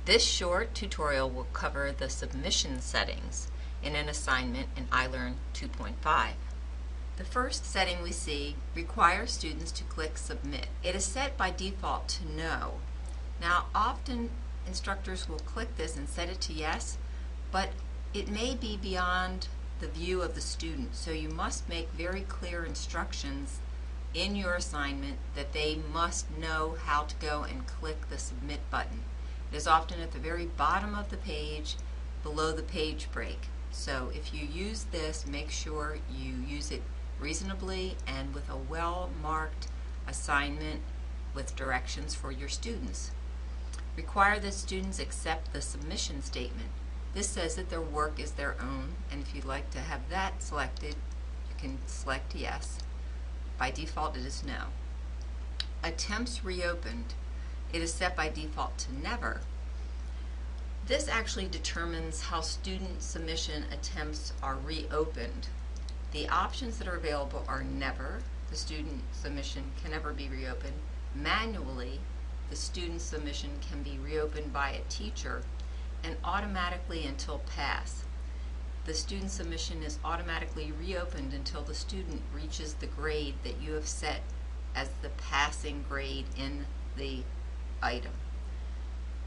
This short tutorial will cover the submission settings in an assignment in iLearn 2.5. The first setting we see requires students to click Submit. It is set by default to No. Now, often instructors will click this and set it to Yes, but it may be beyond the view of the student, so you must make very clear instructions in your assignment that they must know how to go and click the Submit button. It is often at the very bottom of the page, below the page break. So if you use this, make sure you use it reasonably and with a well-marked assignment with directions for your students. Require that students accept the submission statement. This says that their work is their own, and if you'd like to have that selected, you can select Yes. By default, it is No. Attempts reopened. It is set by default to Never. This actually determines how student submission attempts are reopened. The options that are available are Never. The student submission can never be reopened. Manually, the student submission can be reopened by a teacher, and automatically until pass. The student submission is automatically reopened until the student reaches the grade that you have set as the passing grade in the item.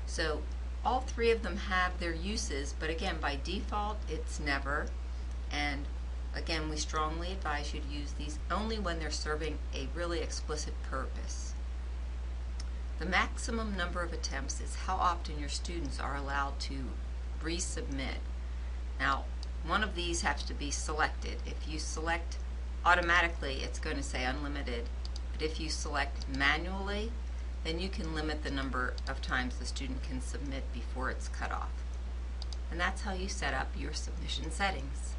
So all three of them have their uses, but again, by default it's Never, and again, we strongly advise you to use these only when they're serving a really explicit purpose. The maximum number of attempts is how often your students are allowed to resubmit. Now, one of these has to be selected. If you select automatically, it's going to say unlimited, but if you select manually, then you can limit the number of times the student can submit before it's cut off. And that's how you set up your submission settings.